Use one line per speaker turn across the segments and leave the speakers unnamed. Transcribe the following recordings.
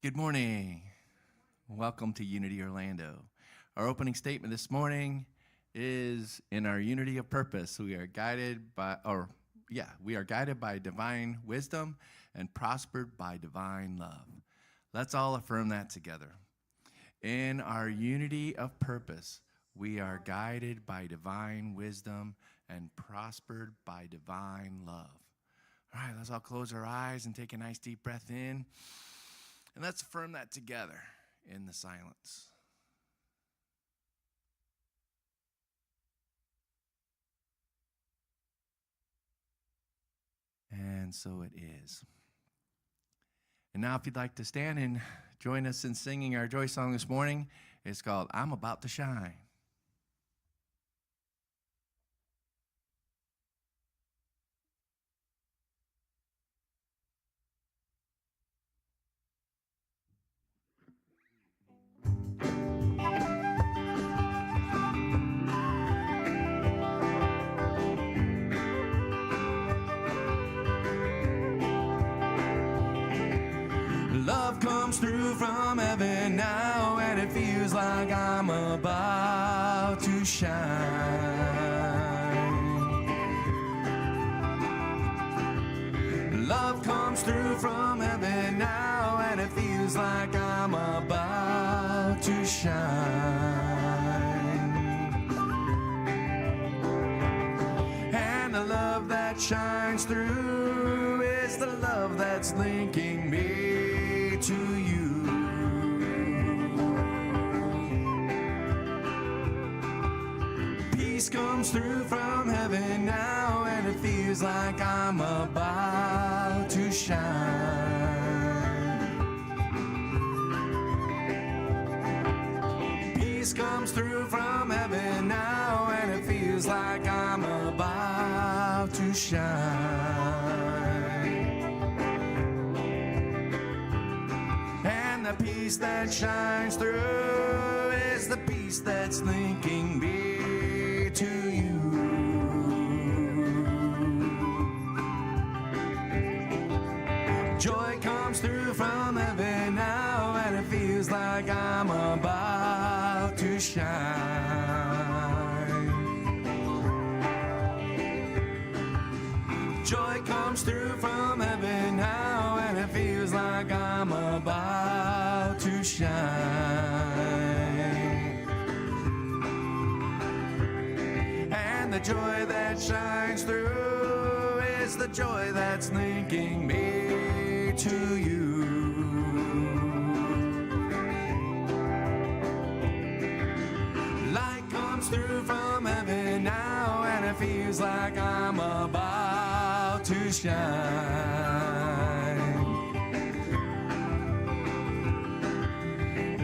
Good morning. Welcome to Unity Orlando. Our opening statement this morning is in our unity of purpose. We are guided by divine wisdom and prospered by divine love. Let's all affirm that together. In our unity of purpose, we are guided by divine wisdom and prospered by divine love. All right, let's all close our eyes and take a nice deep breath in. And let's affirm that together in the silence. And so it is. And now if you'd like to stand and join us in singing our joy song this morning, it's called I'm About to Shine. Love comes through from heaven now, and it feels like I'm about to shine. Love comes through from heaven now, and it feels like I'm about to shine. And the love that shines through is the love that's linking me to you. Peace comes through from heaven now, and it feels like I'm about to shine. Peace comes through from heaven now, and it feels like I'm about to shine. The peace that shines through is the peace that's linking me to you. Joy comes through from heaven now, and it feels like I'm about to shine. Joy comes through from heaven now, and it feels like I'm about to shine. And the joy that shines through is the joy that's linking me to you. Light comes through from heaven now, and it feels like I'm about to shine.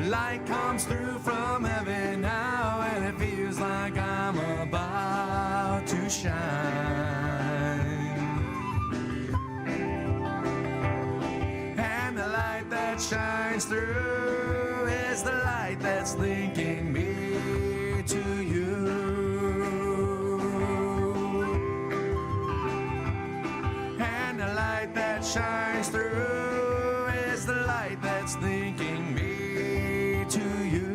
Light comes through from heaven now, and it feels like I'm about to shine. And the light that shines through is the light that's linking me to you. And the light that shines through is the light that's linking me to you.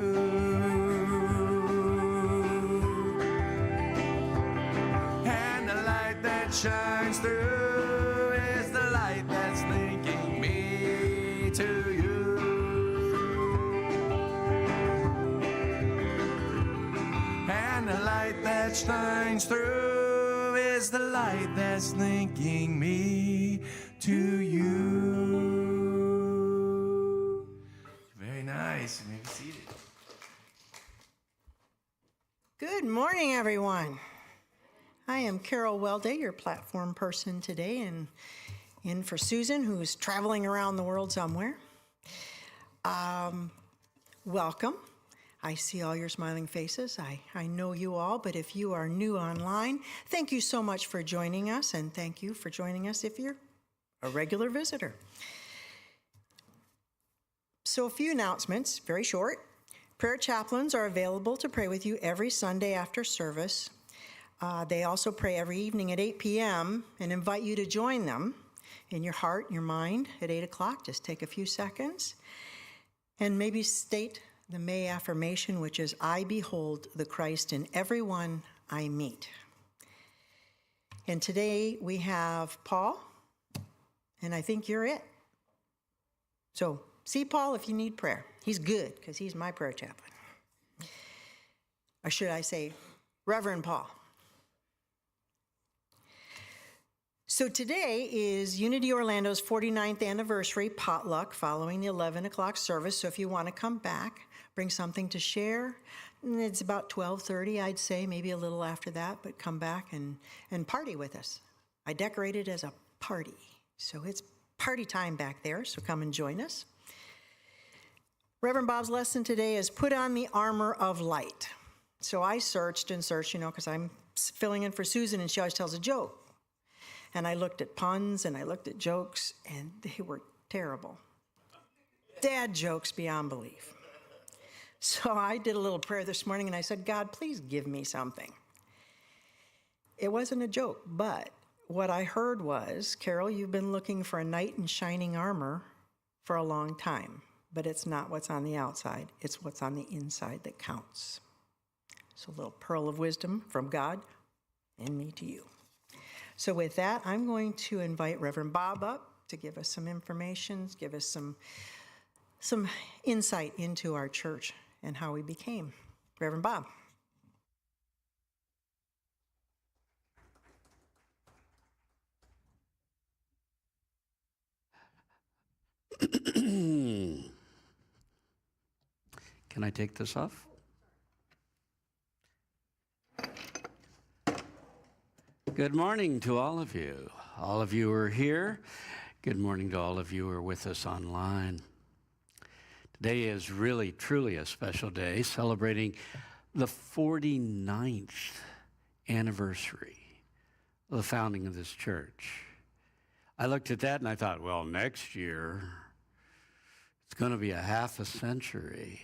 And the light that shines through is the light that's linking me to you. And the light that shines through is the light that's linking me to you. Nice. You may be seated.
Good morning, everyone. I am Carol Welday, your platform person today, and in for Susan, who's traveling around the world somewhere. Welcome. I see all your smiling faces. I know you all, but if you are new online, thank you so much for joining us, and thank you for joining us if you're a regular visitor. So a few announcements, very short. Prayer chaplains are available to pray with you every Sunday after service. They also pray every evening at 8 p.m. and invite you to join them in your heart, your mind at 8 o'clock. Just take a few seconds. And maybe state the May affirmation, which is, I behold the Christ in everyone I meet. And today we have Paul, and I think you're it. So see Paul if you need prayer. He's good, because he's my prayer chaplain. Or should I say, Reverend Paul. So today is Unity Orlando's 49th anniversary potluck following the 11 o'clock service. So if you want to come back, bring something to share. It's about 12:30, I'd say, maybe a little after that, but come back and party with us. I decorate it as a party. So it's party time back there, so come and join us. Reverend Bob's lesson today is put on the armor of light. So I searched and searched, because I'm filling in for Susan and she always tells a joke. And I looked at puns and I looked at jokes and they were terrible. Dad jokes beyond belief. So I did a little prayer this morning and I said, God, please give me something. It wasn't a joke, but what I heard was, Carol, you've been looking for a knight in shining armor for a long time, but it's not what's on the outside, it's what's on the inside that counts. So a little pearl of wisdom from God and me to you. So with that, I'm going to invite Reverend Bob up to give us some information, give us some insight into our church and how we became. Reverend Bob.
Can I take this off? Good morning to all of you. All of you who are here. Good morning to all of you who are with us online. Today is really, truly a special day, celebrating the 49th anniversary of the founding of this church. I looked at that and I thought, well, next year, it's going to be a half a century.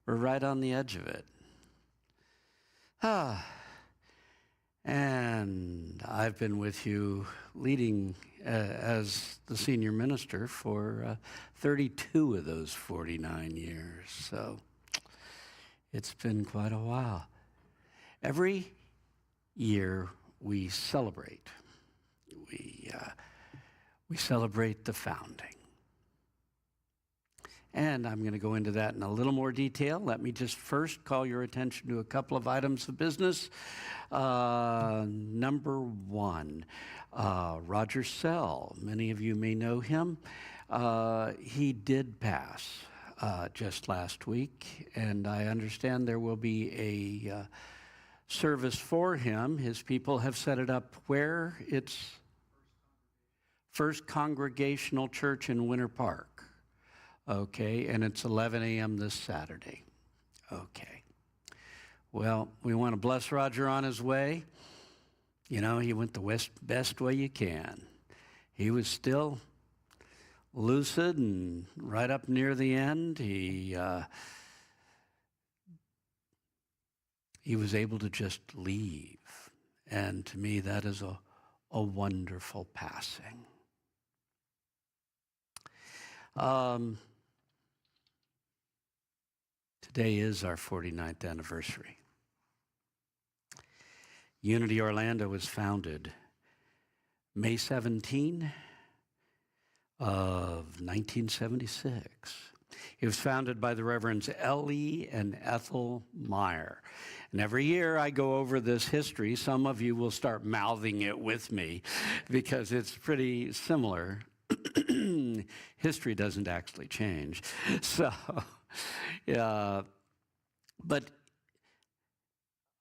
We're right on the edge of it. And I've been with you leading as the senior minister for 32 of those 49 years. So it's been quite a while. Every year we celebrate. We celebrate the founding. And I'm going to go into that in a little more detail. Let me just first call your attention to a couple of items of business. Number one, Roger Sell. Many of you may know him. He did pass just last week, and I understand there will be a service for him. His people have set it up where? It's First Congregational Church in Winter Park. Okay, and it's 11 a.m. this Saturday. Okay. Well, we want to bless Roger on his way. He went the best way you can. He was still lucid and right up near the end. He was able to just leave. And to me, that is a wonderful passing. Today is our 49th anniversary. Unity Orlando was founded May 17 of 1976. It was founded by the Reverends L.E. and Ethel Meyer. And every year I go over this history. Some of you will start mouthing it with me because it's pretty similar. History doesn't actually change. So, but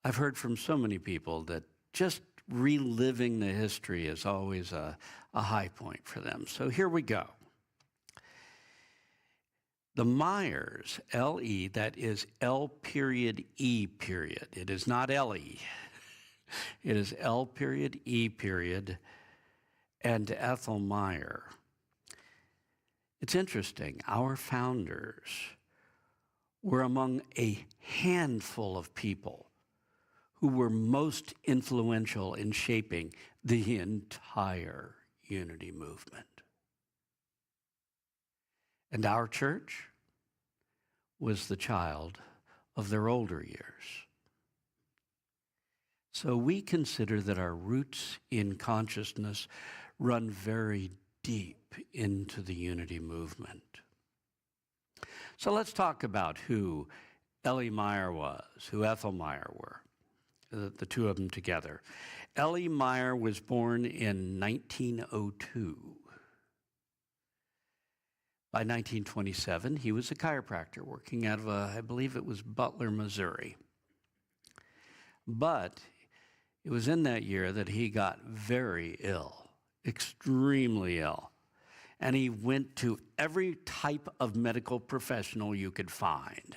I've heard from so many people that just reliving the history is always a high point for them. So here we go. The Myers, L-E, that is L.E. It is not L-E. It is L.E. and Ethel Meyer. It's interesting. Our founders were among a handful of people who were most influential in shaping the entire Unity movement. And our church, was the child of their older years. So we consider that our roots in consciousness run very deep into the unity movement. So let's talk about who Ellie Meyer was, who Ethel Meyer were, the two of them together. Ellie Meyer was born in 1902. By 1927, he was a chiropractor working out of, I believe it was Butler, Missouri. But it was in that year that he got very ill, extremely ill. And he went to every type of medical professional you could find,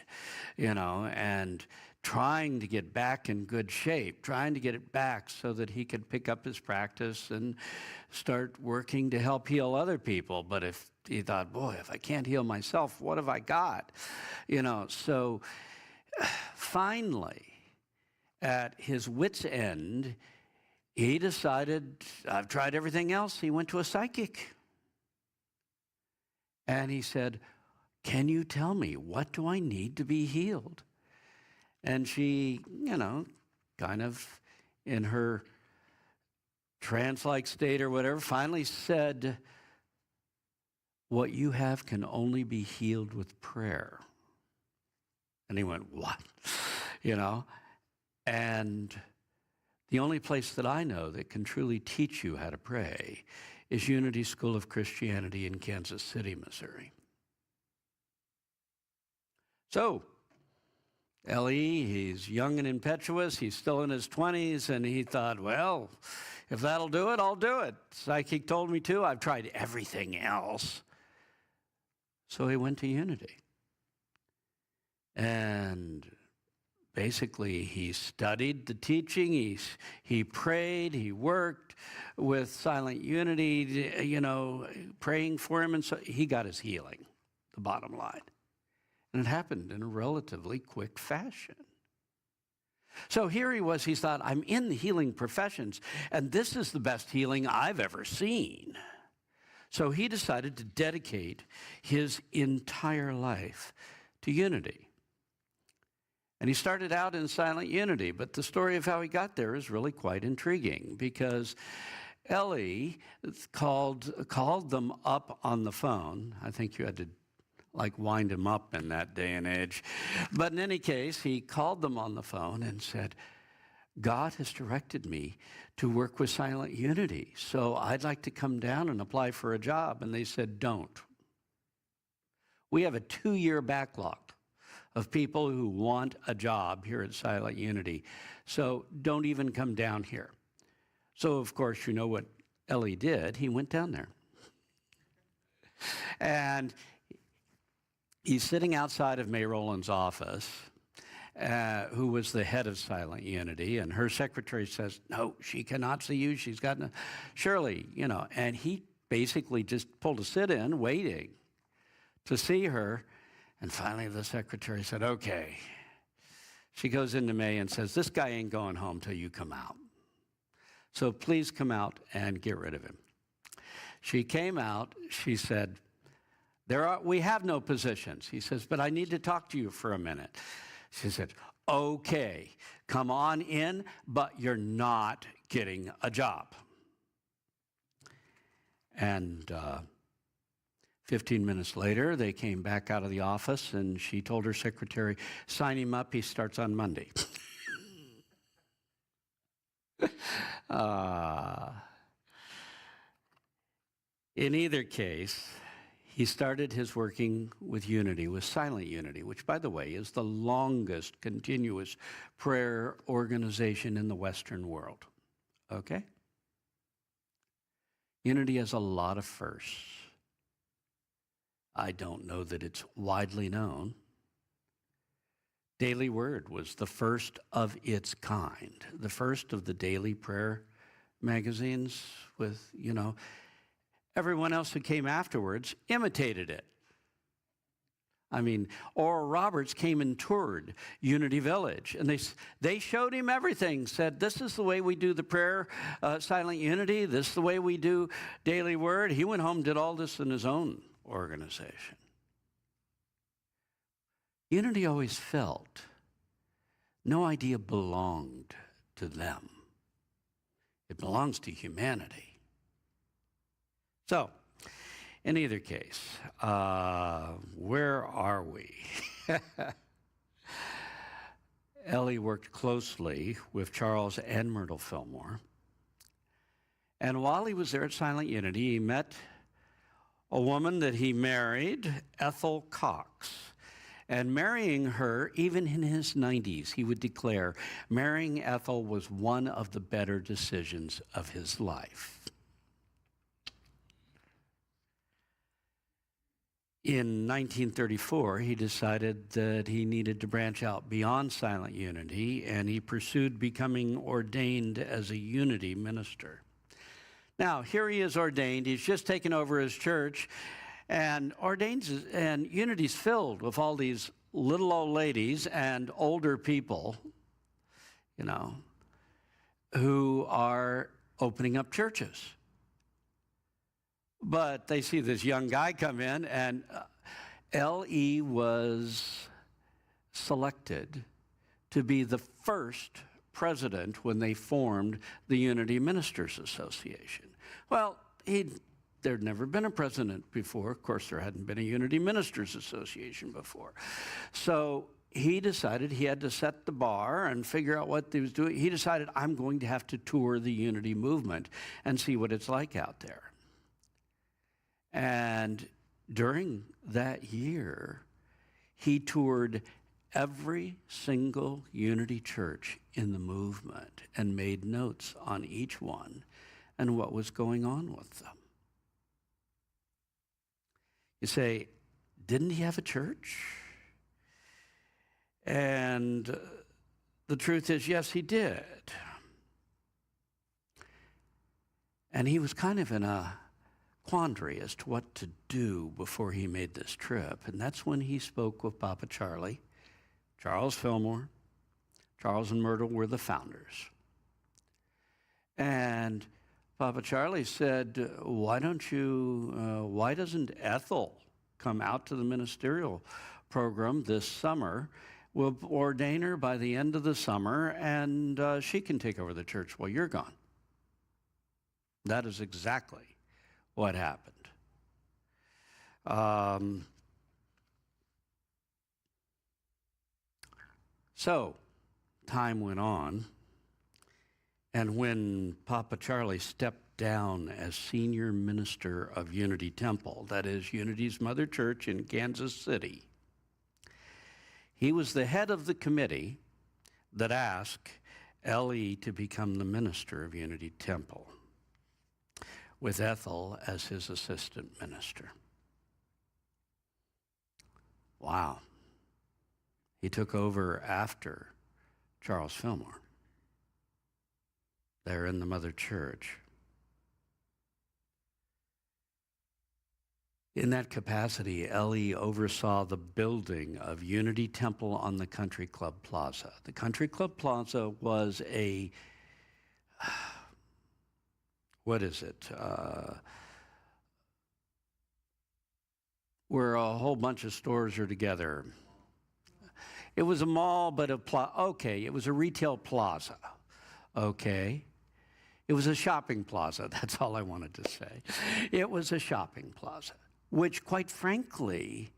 and trying to get back in good shape, trying to get it back so that he could pick up his practice and start working to help heal other people. But if he thought, boy, if I can't heal myself, what have I got? So finally, at his wit's end, he decided, I've tried everything else. He went to a psychic. And he said, can you tell me, what do I need to be healed? And she, kind of in her trance-like state or whatever, finally said, what you have can only be healed with prayer. And he went, what? And the only place that I know that can truly teach you how to pray is Unity School of Christianity in Kansas City, Missouri. So, Ellie, he's young and impetuous, he's still in his 20s, and he thought, well, if that'll do it, I'll do it. Psychic told me to, I've tried everything else. So he went to Unity. And basically, he studied the teaching, he prayed, he worked with Silent Unity, praying for him, and so he got his healing, the bottom line. And it happened in a relatively quick fashion. So here he was, he thought, I'm in the healing professions, and this is the best healing I've ever seen. So he decided to dedicate his entire life to Unity. And he started out in Silent Unity, but the story of how he got there is really quite intriguing because Ellie called them up on the phone. I think you had to wind him up in that day and age. But in any case, he called them on the phone and said, God has directed me to work with Silent Unity, so I'd like to come down and apply for a job. And they said, don't. We have a 2-year backlog of people who want a job here at Silent Unity. So don't even come down here. So, of course, you know what Ellie did. He went down there. And he's sitting outside of May Rowland's office, who was the head of Silent Unity, and her secretary says, no, she cannot see you. She's got no, Shirley, and he basically just pulled a sit-in, waiting to see her. And finally, the secretary said, okay. She goes into May and says, this guy ain't going home till you come out. So please come out and get rid of him. She came out. She said, we have no positions. He says, but I need to talk to you for a minute. She said, okay, come on in, but you're not getting a job. And 15 minutes later, they came back out of the office, and she told her secretary, sign him up, he starts on Monday. In either case, he started his working with Unity, with Silent Unity, which, by the way, is the longest continuous prayer organization in the Western world. Okay? Unity has a lot of firsts. I don't know that it's widely known. Daily Word was the first of its kind, the first of the daily prayer magazines with, everyone else who came afterwards imitated it. I mean, Oral Roberts came and toured Unity Village, and they showed him everything, said, this is the way we do the prayer, Silent Unity, this is the way we do Daily Word. He went home and did all this in his own organization. Unity always felt no idea belonged to them. It belongs to humanity. So, in either case, where are we? Ellie worked closely with Charles and Myrtle Fillmore. And while he was there at Silent Unity, he met a woman that he married, Ethel Cox. And marrying her, even in his 90s, he would declare marrying Ethel was one of the better decisions of his life. In 1934, he decided that he needed to branch out beyond Silent Unity, and he pursued becoming ordained as a Unity minister. Now, here he is ordained. He's just taken over his church, and Unity's filled with all these little old ladies and older people, who are opening up churches. But they see this young guy come in, and L.E. was selected to be the first president when they formed the Unity Ministers Association. Well, there'd never been a president before. Of course, there hadn't been a Unity Ministers Association before. So he decided he had to set the bar and figure out what he was doing. He decided, I'm going to have to tour the Unity movement and see what it's like out there. And during that year, he toured every single Unity church in the movement and made notes on each one and what was going on with them. You say, didn't he have a church? And the truth is, yes, he did. And he was kind of in a quandary as to what to do before he made this trip. And that's when he spoke with Papa Charlie, Charles Fillmore. Charles and Myrtle were the founders. And Papa Charlie said, why doesn't Ethel come out to the ministerial program this summer? We'll ordain her by the end of the summer, and she can take over the church while you're gone. That is exactly what happened. So, time went on, and when Papa Charlie stepped down as senior minister of Unity Temple, that is Unity's mother church in Kansas City, he was the head of the committee that asked L.E. to become the minister of Unity Temple, with Ethel as his assistant minister. Wow. He took over after Charles Fillmore there in the mother church. In that capacity, L.E. oversaw the building of Unity Temple on the Country Club Plaza. The Country Club Plaza was where a whole bunch of stores are together. It was a mall, but it was a retail plaza, okay? It was a shopping plaza, that's all I wanted to say. It was a shopping plaza, which quite frankly,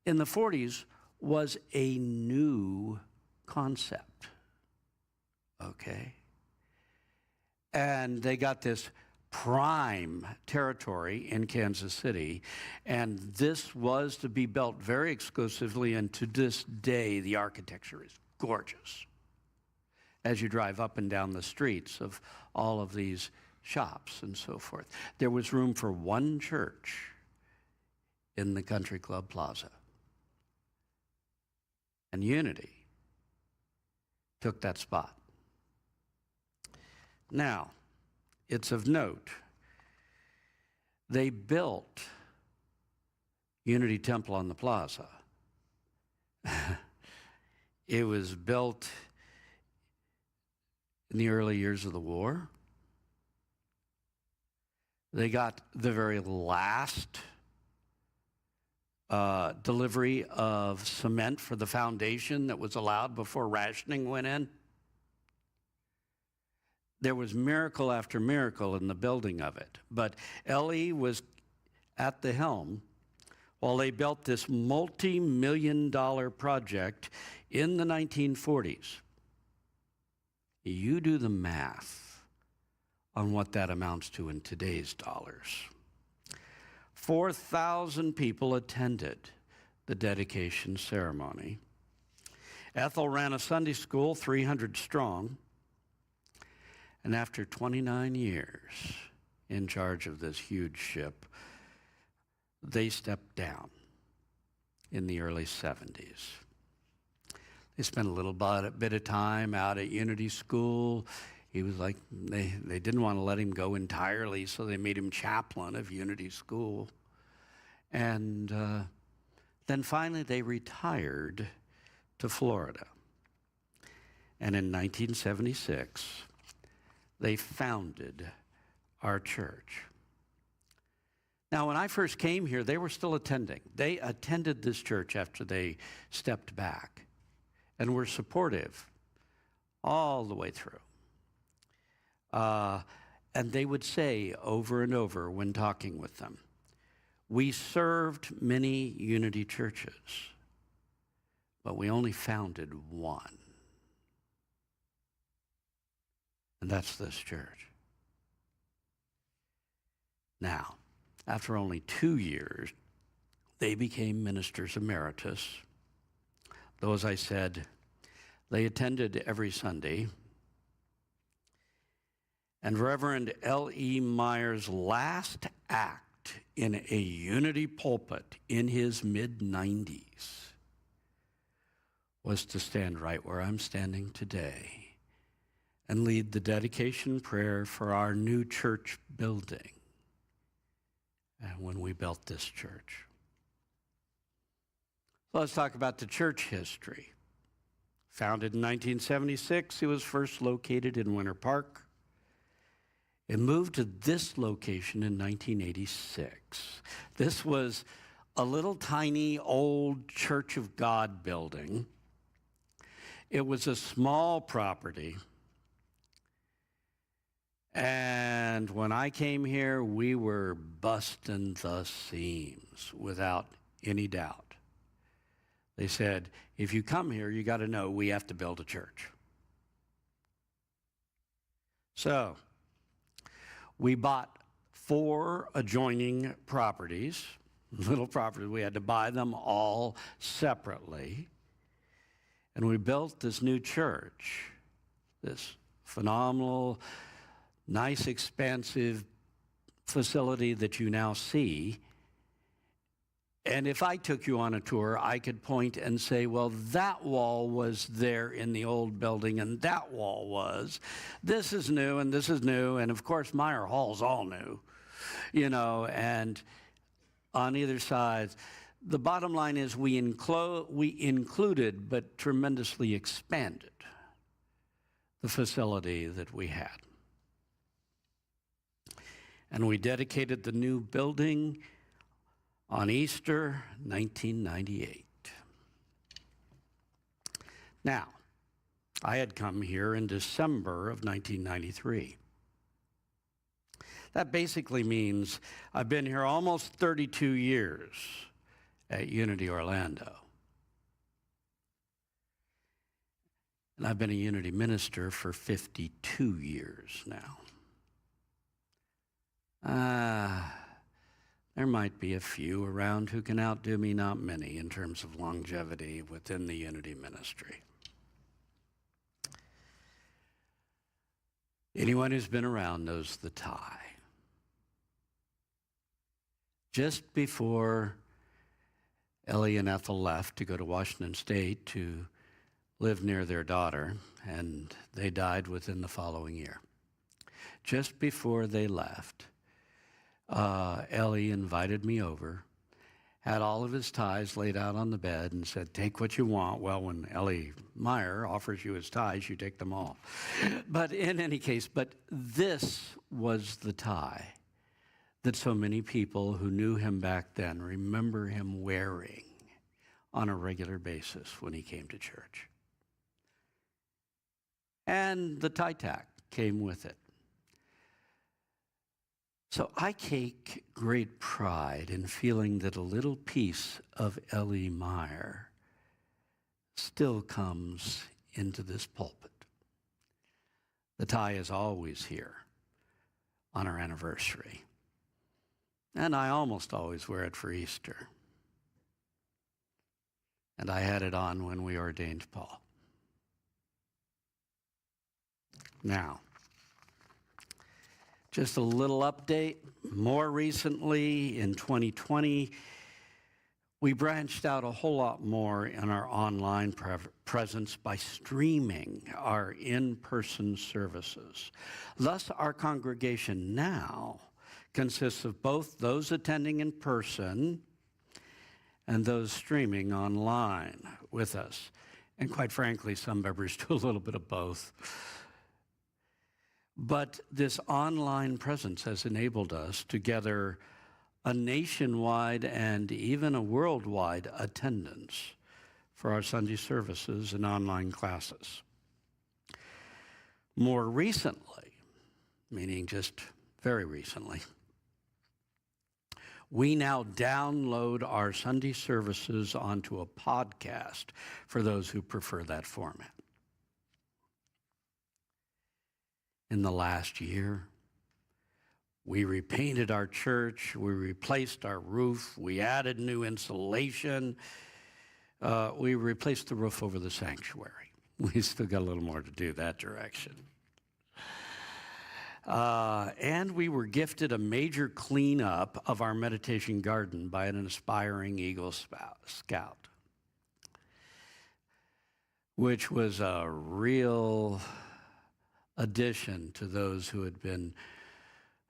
in the 40s, was a new concept, okay? And they got this prime territory in Kansas City, and this was to be built very exclusively, and to this day, the architecture is gorgeous as you drive up and down the streets of all of these shops and so forth. There was room for one church in the Country Club Plaza, and Unity took that spot. Now, it's of note, they built Unity Temple on the plaza. It was built in the early years of the war. They got the very last delivery of cement for the foundation that was allowed before rationing went in. There was miracle after miracle in the building of it. But L.E. was at the helm while they built this multi-million-dollar project in the 1940s. You do the math on what that amounts to in today's dollars. 4,000 people attended the dedication ceremony. Ethel ran a Sunday school, 300 strong. And after 29 years in charge of this huge ship, they stepped down in the early 70s. They spent a little bit of time out at Unity School. He was like, they didn't want to let him go entirely, so they made him chaplain of Unity School. And then finally they retired to Florida. And in 1976, they founded our church. Now, when I first came here, they were still attending. They attended this church after they stepped back and were supportive all the way through. And they would say over and over when talking with them, we served many Unity churches, but we only founded one. And that's this church. Now, after only 2 years, they became ministers emeritus. Though, as I said, they attended every Sunday. And Reverend L.E. Meyer's last act in a Unity pulpit in his mid-90s was to stand right where I'm standing today and lead the dedication prayer for our new church building when we built this church. So let's talk about the church history. Founded in 1976, it was first located in Winter Park. It moved to this location in 1986. This was a little tiny old Church of God building. It was a small property. And when I came here, we were busting the seams without any doubt. They said, if you come here, you got to know we have to build a church. So we bought 4 adjoining properties, little properties. We had to buy them all separately. And we built this new church, this phenomenal, nice, expansive facility that you now see. And if I took you on a tour, I could point and say, well, that wall was there in the old building, and that wall was. This is new, and this is new, and of course, Meyer Hall's all new, you know, and on either side. The bottom line is we included, but tremendously expanded the facility that we had. And we dedicated the new building on Easter 1998. Now, I had come here in December of 1993. That basically means I've been here almost 32 years at Unity Orlando. And I've been a Unity minister for 52 years now. There might be a few around who can outdo me, not many, in terms of longevity within the Unity ministry. Anyone who's been around knows the tie. Just before Ellie and Ethel left to go to Washington State to live near their daughter, and they died within the following year. Just before they left, Ellie invited me over, had all of his ties laid out on the bed, and said, take what you want. Well, when Ellie Meyer offers you his ties, you take them all. But in any case, this was the tie that so many people who knew him back then remember him wearing on a regular basis when he came to church. And the tie tack came with it. So I take great pride in feeling that a little piece of L.E. Meyer still comes into this pulpit. The tie is always here on our anniversary. And I almost always wear it for Easter. And I had it on when we ordained Paul. Now, just a little update. More recently, in 2020, we branched out a whole lot more in our online presence by streaming our in-person services. Thus, our congregation now consists of both those attending in person and those streaming online with us. And quite frankly, some members do a little bit of both. But this online presence has enabled us to gather a nationwide and even a worldwide attendance for our Sunday services and online classes. More recently, meaning just very recently, we now download our Sunday services onto a podcast for those who prefer that format. In the last year, we repainted our church, we replaced our roof, we added new insulation, we replaced the roof over the sanctuary. We still got a little more to do that direction. And we were gifted a major cleanup of our meditation garden by an aspiring Eagle Scout, which was a real addition to those who had been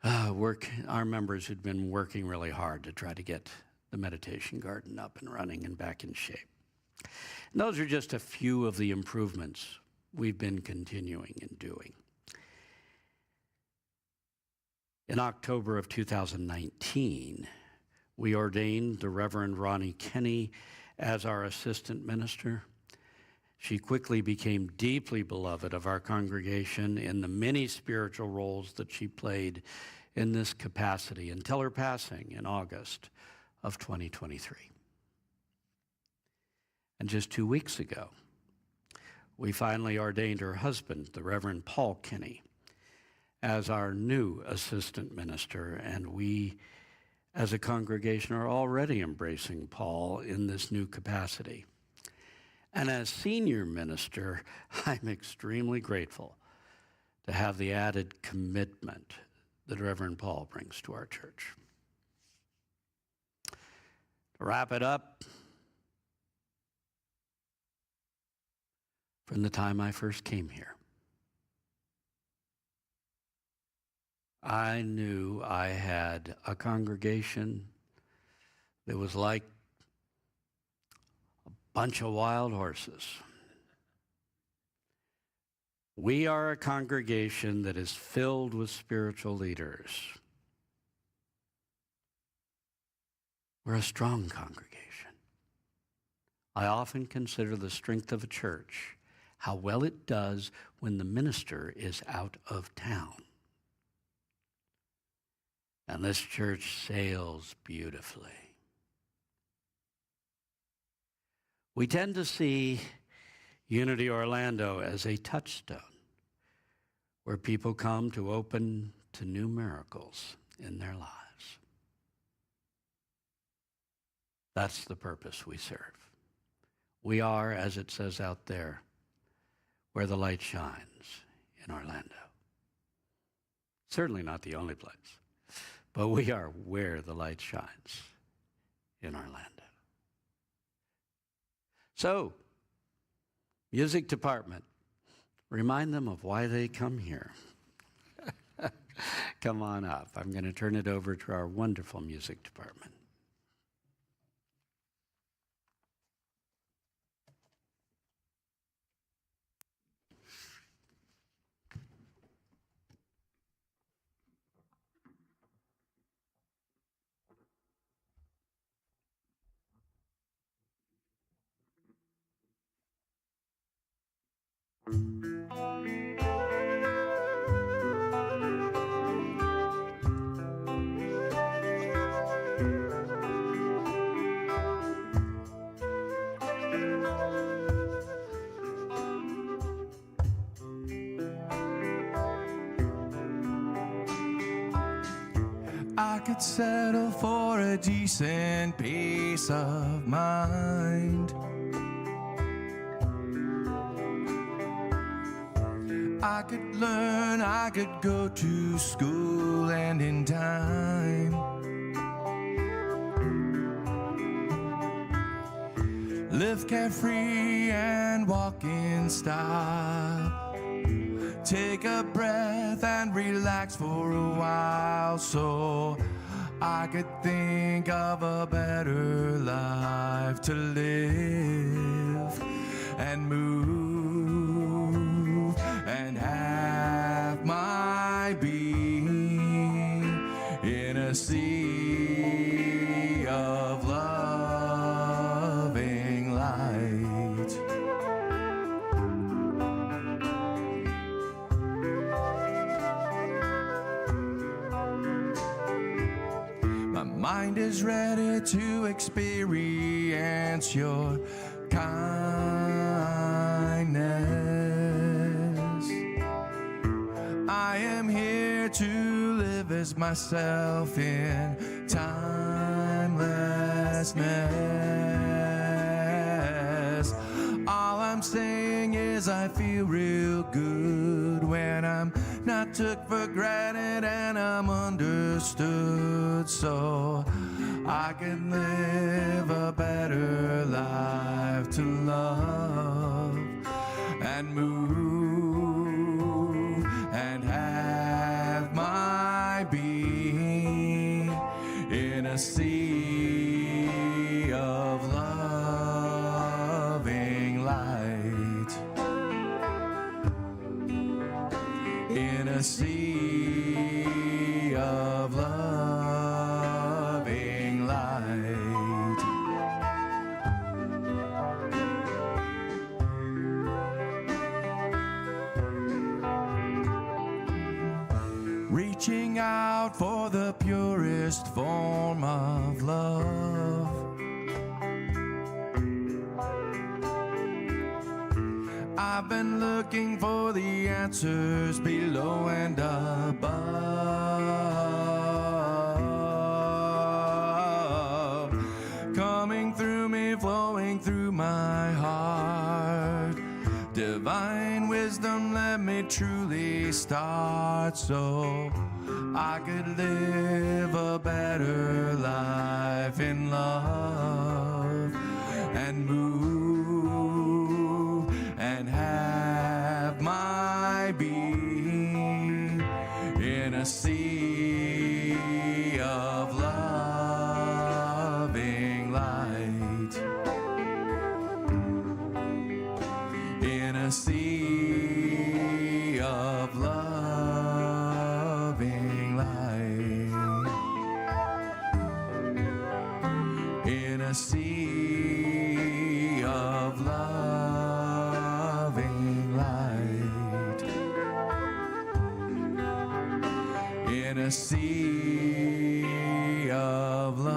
our members who'd been working really hard to try to get the meditation garden up and running and back in shape. And those are just a few of the improvements we've been continuing and doing. In October of 2019, we ordained the Reverend Ronnie Kenny as our assistant minister. She quickly became deeply beloved of our congregation in the many spiritual roles that she played in this capacity until her passing in August of 2023. And just 2 weeks ago, we finally ordained her husband, the Reverend Paul Kenny, as our new assistant minister, and we, as a congregation, are already embracing Paul in this new capacity. And as senior minister, I'm extremely grateful to have the added commitment that Reverend Paul brings to our church. To wrap it up, from the time I first came here, I knew I had a congregation that was like a bunch of wild horses. We are a congregation that is filled with spiritual leaders. We're a strong congregation. I often consider the strength of a church how well it does when the minister is out of town. And this church sails beautifully. We tend to see Unity Orlando as a touchstone where people come to open to new miracles in their lives. That's the purpose we serve. We are, as it says out there, where the light shines in Orlando. Certainly not the only place, but we are where the light shines in Orlando. So, music department, remind them of why they come here. Come on up. I'm going to turn it over to our wonderful music department.
I could settle for a decent peace of mind. I could learn, I could go to school and in time. Live carefree and walk in style. Take a breath and relax for a while so I could think of a better life to live and move and have my being in a sea of loving light. My mind is ready to experience your kindness. I am here to live as myself in timelessness. All I'm saying is I feel real good when I'm not took for granted and I'm understood, so I can live a better life to love and move and have my being in a sea of loving light. In a sea of loving light. Reaching out for the purest form of love. I've been looking for the answers below and above, coming through me, flowing through my heart. Divine wisdom, let me truly start so I could live a better life in love and move and have my being in a sea of loving light. In a sea of loving light. In a sea of loving light. In a sea of loving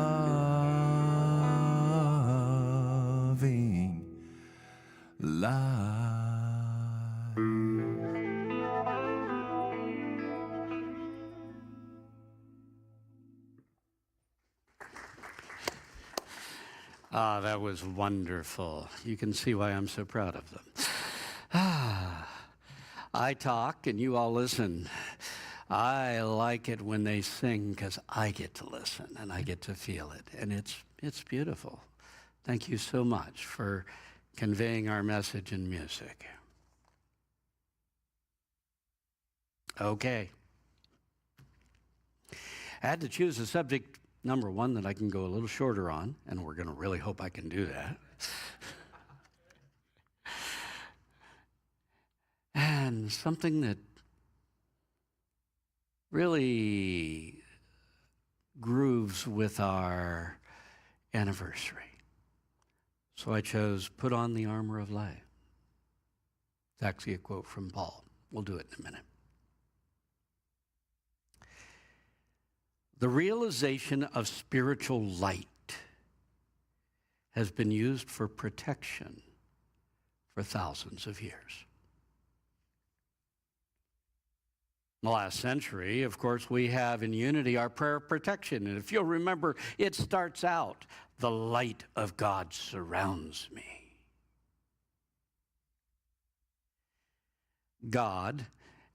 light.
Ah, that was wonderful. You can see why I'm so proud of them. I talk and you all listen. I like it when they sing because I get to listen and I get to feel it. And it's beautiful. Thank you so much for conveying our message in music. Okay. I had to choose a subject, number one, that I can go a little shorter on, and we're going to really hope I can do that. And something that really grooves with our anniversary. So I chose Put on the Armor of Light. It's actually a quote from Paul. We'll do it in a minute. The realization of spiritual light has been used for protection for thousands of years. In the last century, of course, we have in Unity our prayer of protection. And if you'll remember, it starts out, the light of God surrounds me. God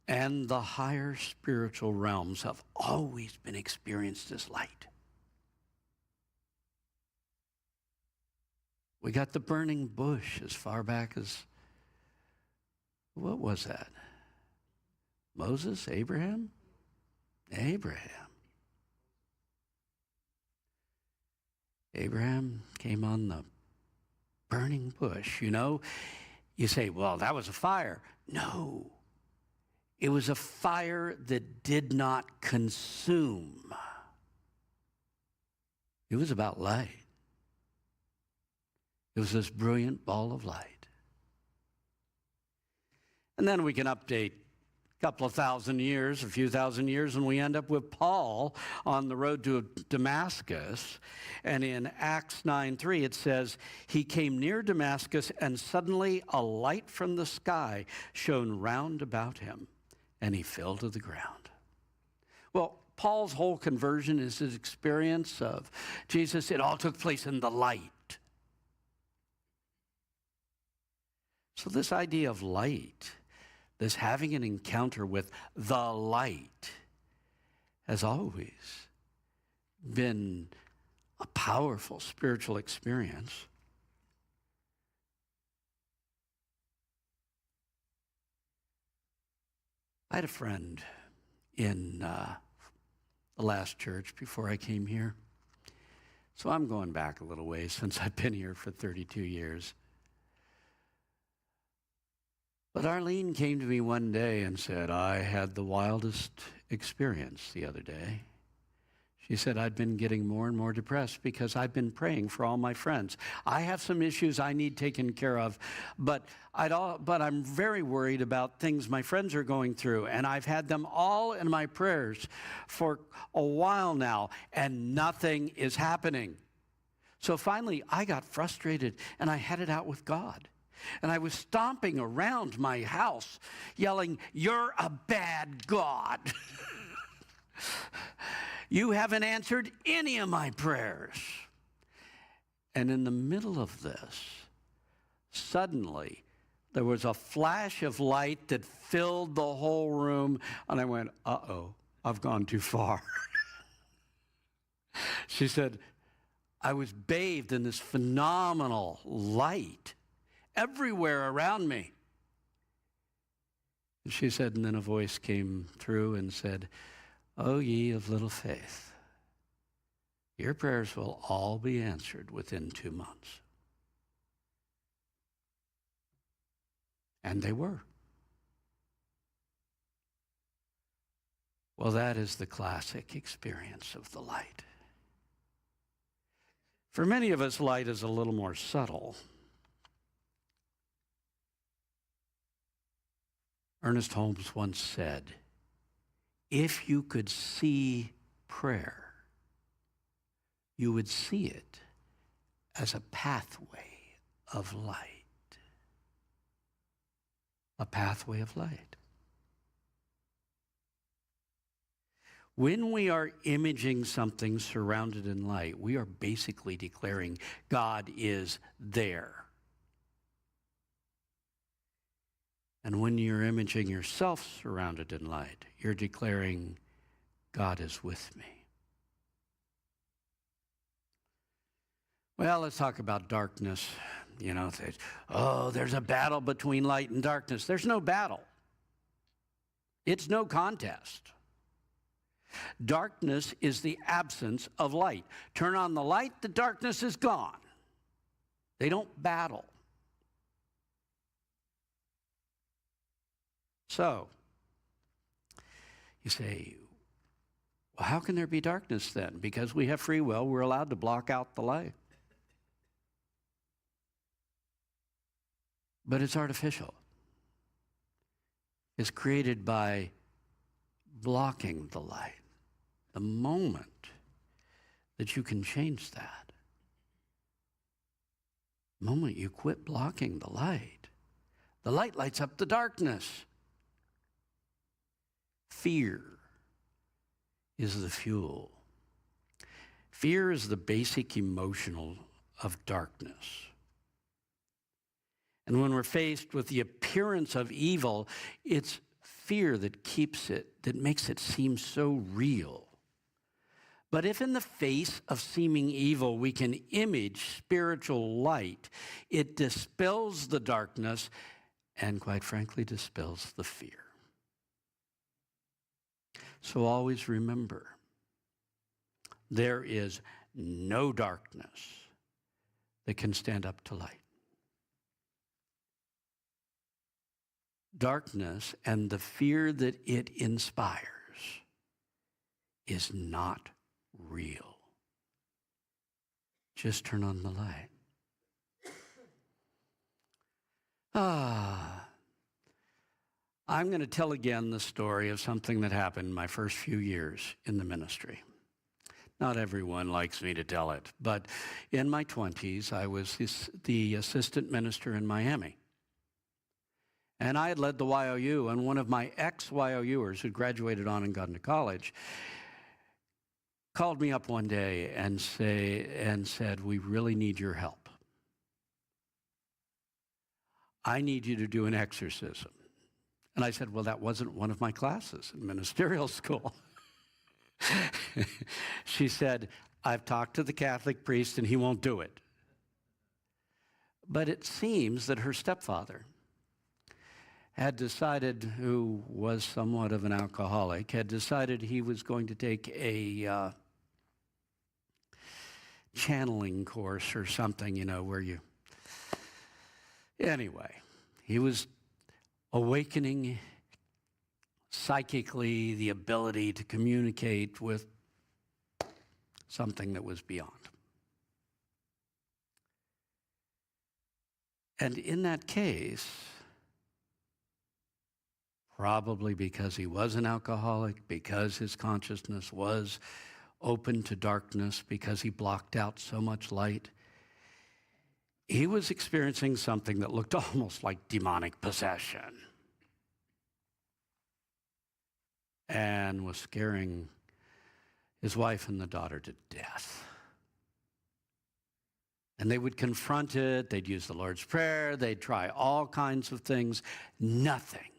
and the higher spiritual realms have always been experienced as light. We got the burning bush as far back as, what was that? Moses? Abraham? Abraham. Abraham came on the burning bush. You know, you say, well, that was a fire. No. It was a fire that did not consume. It was about light. It was this brilliant ball of light. And then we can update a couple of thousand years, a few thousand years, and we end up with Paul on the road to Damascus. And in Acts 9:3, it says, he came near Damascus, and suddenly a light from the sky shone round about him, and he fell to the ground. Well, Paul's whole conversion is his experience of Jesus. It all took place in the light. So this idea of light, this having an encounter with the light, has always been a powerful spiritual experience. I had a friend in the last church before I came here. So I'm going back a little ways since I've been here for 32 years. But Arlene came to me one day and said, I had the wildest experience the other day. She said, I'd been getting more and more depressed because I've been praying for all my friends. I have some issues I need taken care of, but I'm very worried about things my friends are going through, and I've had them all in my prayers for a while now, and nothing is happening. So finally, I got frustrated, and I had it out with God. And I was stomping around my house, yelling, "You're a bad God. You haven't answered any of my prayers." And in the middle of this, suddenly, there was a flash of light that filled the whole room, and I went, uh-oh, I've gone too far. She said, I was bathed in this phenomenal light everywhere around me. And she said, and then a voice came through and said, "O ye of little faith, your prayers will all be answered within 2 months." And they were. Well, that is the classic experience of the light. For many of us, light is a little more subtle. Ernest Holmes once said, if you could see prayer, you would see it as a pathway of light. A pathway of light. When we are imaging something surrounded in light, we are basically declaring God is there. And when you're imaging yourself surrounded in light, you're declaring, God is with me. Well, let's talk about darkness. You know, there's a battle between light and darkness. There's no battle. It's no contest. Darkness is the absence of light. Turn on the light, the darkness is gone. They don't battle. So, you say, well, how can there be darkness then? Because we have free will, we're allowed to block out the light. But it's artificial. is created by blocking the light. The moment that you can change that, the moment you quit blocking the light lights up the darkness. Fear is the fuel. Fear is the basic emotional of darkness. And when we're faced with the appearance of evil, it's fear that makes it seem so real. But if in the face of seeming evil we can image spiritual light, it dispels the darkness and, quite frankly, dispels the fear. So always remember, there is no darkness that can stand up to light. Darkness and the fear that it inspires is not real. Just turn on the light. I'm going to tell again the story of something that happened in my first few years in the ministry. Not everyone likes me to tell it, but in my 20s, I was the assistant minister in Miami. And I had led the YOU, and one of my ex-YOUers who graduated on and got into college called me up one day and said, "We really need your help. I need you to do an exorcism." And I said, "Well, that wasn't one of my classes in ministerial school." She said, "I've talked to the Catholic priest and he won't do it." But it seems that her stepfather had decided, who was somewhat of an alcoholic, had decided he was going to take a channeling course or something, where you... Anyway, he was awakening psychically the ability to communicate with something that was beyond. And in that case, probably because he was an alcoholic, because his consciousness was open to darkness, because he blocked out so much light, he was experiencing something that looked almost like demonic possession and was scaring his wife and the daughter to death. And they would confront it, they'd use the Lord's Prayer, they'd try all kinds of things. Nothing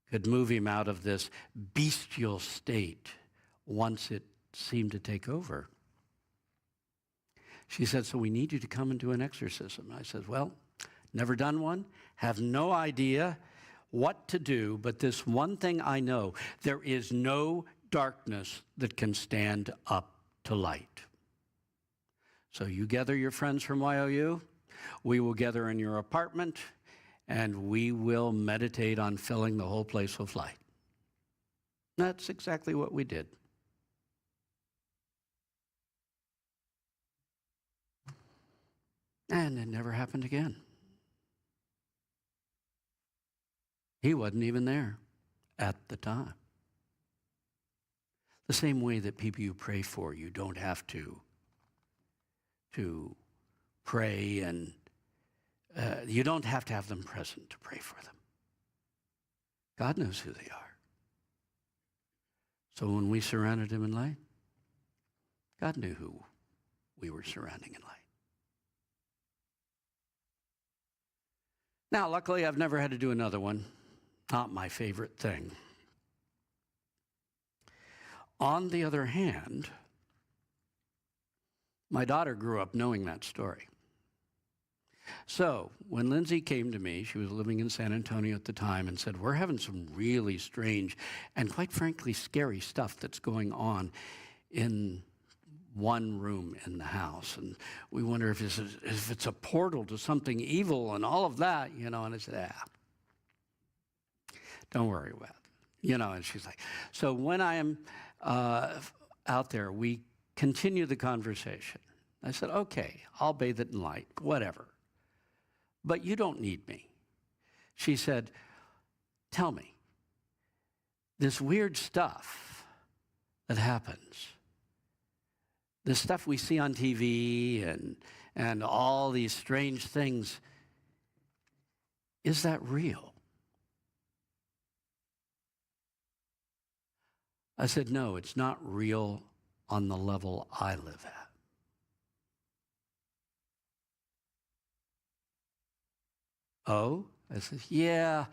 could move him out of this bestial state once it seemed to take over. She said, "So we need you to come and do an exorcism." I said, "Well, never done one, have no idea what to do, but this one thing I know, there is no darkness that can stand up to light. So you gather your friends from YOU, we will gather in your apartment, and we will meditate on filling the whole place with light." That's exactly what we did. And it never happened again. He wasn't even there at the time. The same way that people you pray for, you don't have to pray, and you don't have to have them present to pray for them. God knows who they are. So when we surrounded him in light, God knew who we were surrounding in light. Now, luckily, I've never had to do another one. Not my favorite thing. On the other hand, my daughter grew up knowing that story. So when Lindsay came to me, she was living in San Antonio at the time, and said, "We're having some really strange and, quite frankly, scary stuff that's going on in one room in the house. And we wonder if it's a portal to something evil and all of that, And I said, don't worry about it. And she's like, so when I am out there, we continue the conversation. I said, okay, I'll bathe it in light, whatever. But you don't need me. She said, tell me, this weird stuff that happens, the stuff we see on TV and all these strange things, is that real? I said, no, it's not real on the level I live at. Oh? I said, yeah,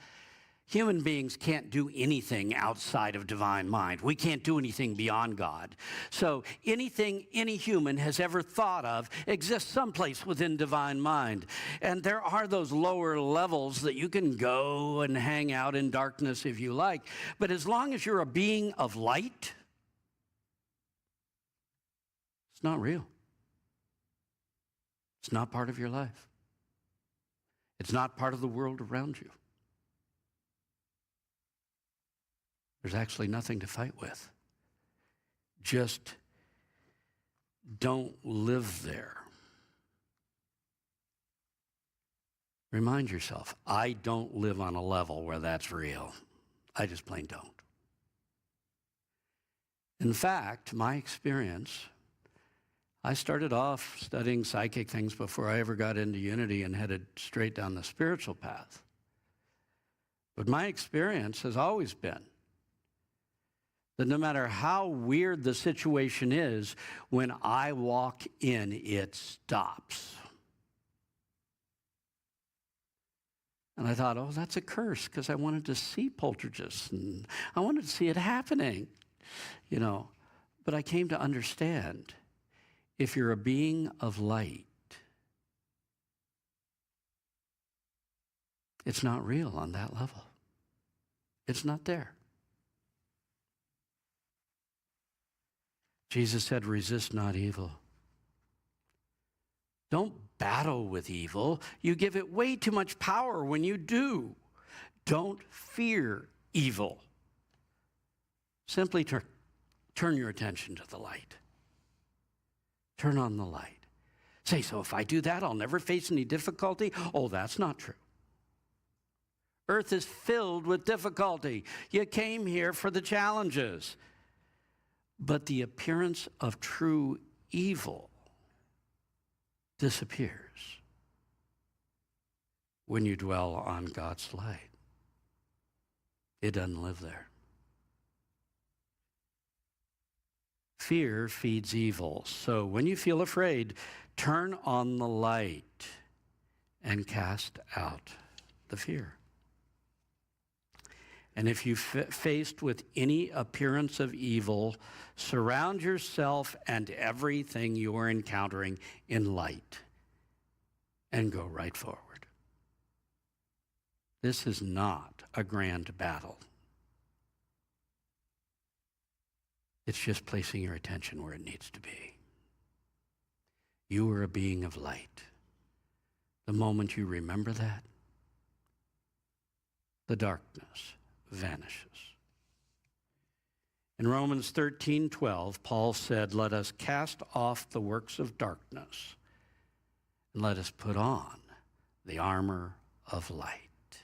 human beings can't do anything outside of divine mind. We can't do anything beyond God. So anything any human has ever thought of exists someplace within divine mind. And there are those lower levels that you can go and hang out in darkness if you like. But as long as you're a being of light, it's not real. It's not part of your life. It's not part of the world around you. There's actually nothing to fight with. Just don't live there. Remind yourself, I don't live on a level where that's real. I just plain don't. In fact, my experience, I started off studying psychic things before I ever got into Unity and headed straight down the spiritual path. But my experience has always been that no matter how weird the situation is, when I walk in, it stops. And I thought, oh, that's a curse, because I wanted to see poltergeists, and I wanted to see it happening, you know. But I came to understand, if you're a being of light, it's not real on that level. It's not there. Jesus said, resist not evil. Don't battle with evil. You give it way too much power when you do. Don't fear evil. Simply turn your attention to the light. Turn on the light. Say, so if I do that, I'll never face any difficulty? Oh, that's not true. Earth is filled with difficulty. You came here for the challenges. But the appearance of true evil disappears when you dwell on God's light. It doesn't live there. Fear feeds evil. So when you feel afraid, turn on the light and cast out the fear. And if you're faced with any appearance of evil, surround yourself and everything you are encountering in light and go right forward. This is not a grand battle. It's just placing your attention where it needs to be. You are a being of light. The moment you remember that, the darkness vanishes. In Romans 13:12, Paul said, let us cast off the works of darkness and let us put on the armor of light.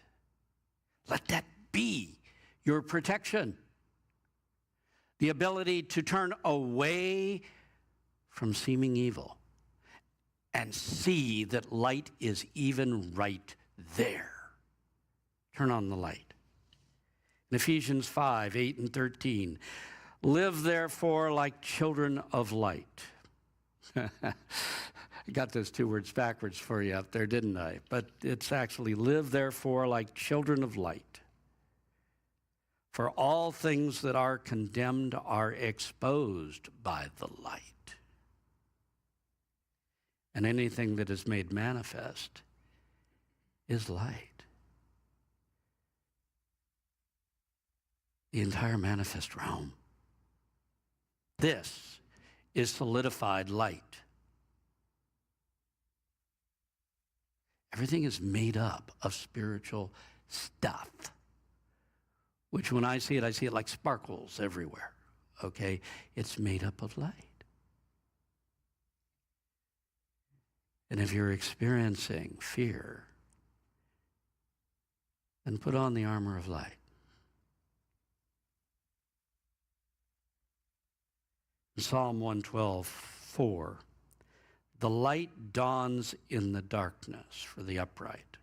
Let that be your protection. The ability to turn away from seeming evil and see that light is even right there. Turn on the light. In Ephesians 5:8 and 13, live therefore like children of light. I got those two words backwards for you up there, didn't I? But it's actually live therefore like children of light. For all things that are condemned are exposed by the light. And anything that is made manifest is light. The entire manifest realm. This is solidified light. Everything is made up of spiritual stuff, which when I see it like sparkles everywhere, okay? It's made up of light. And if you're experiencing fear, then put on the armor of light. Psalm 112:4. The light dawns in the darkness for the upright.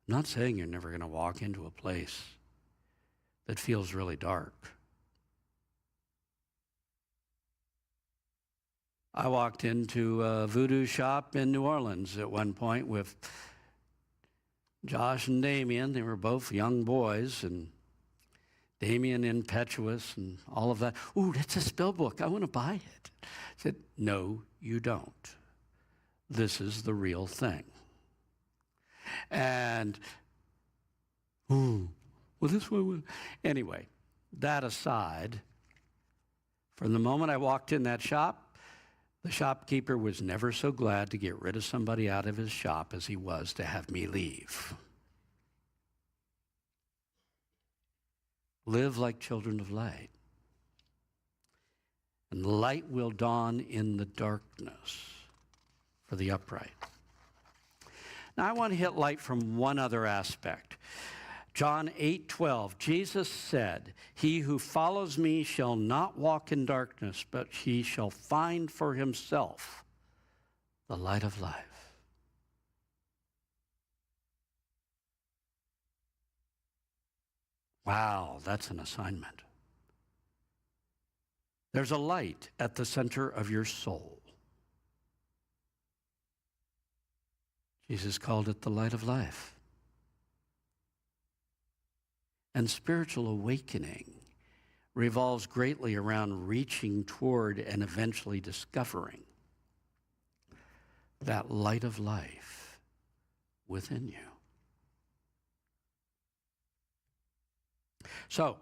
I'm not saying you're never going to walk into a place that feels really dark. I walked into a voodoo shop in New Orleans at one point with Josh and Damien. They were both young boys, and Damien impetuous and all of that. Ooh, that's a spell book. I want to buy it. I said, no, you don't. This is the real thing. And, ooh, well, this one. Anyway, that aside, from the moment I walked in that shop, the shopkeeper was never so glad to get rid of somebody out of his shop as he was to have me leave. Live like children of light. And the light will dawn in the darkness for the upright. Now I want to hit light from one other aspect. John 8:12, Jesus said, "He who follows me shall not walk in darkness, but he shall find for himself the light of life." Wow, that's an assignment. There's a light at the center of your soul. Jesus called it the light of life. And spiritual awakening revolves greatly around reaching toward and eventually discovering that light of life within you. So,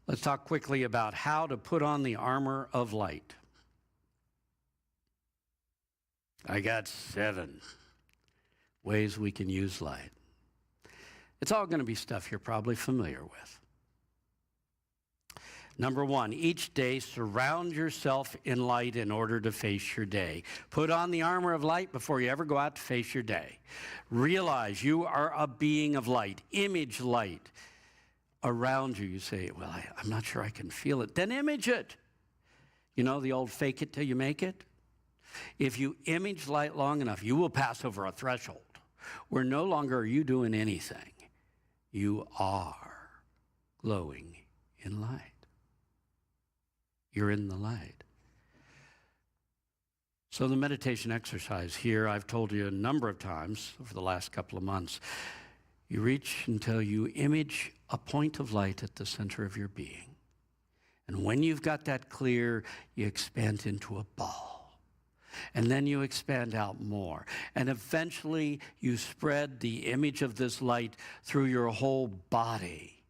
let's talk quickly about how to put on the armor of light. I got 7 ways we can use light. It's all going to be stuff you're probably familiar with. Number 1, each day surround yourself in light in order to face your day. Put on the armor of light before you ever go out to face your day. Realize you are a being of light. Image light around you. You say, well, I'm not sure I can feel it. Then image it. You know the old fake it till you make it? If you image light long enough, you will pass over a threshold where no longer are you doing anything. You are glowing in light. You're in the light. So the meditation exercise here, I've told you a number of times over the last couple of months, you reach until you image a point of light at the center of your being. And when you've got that clear, you expand into a ball. And then you expand out more. And eventually you spread the image of this light through your whole body.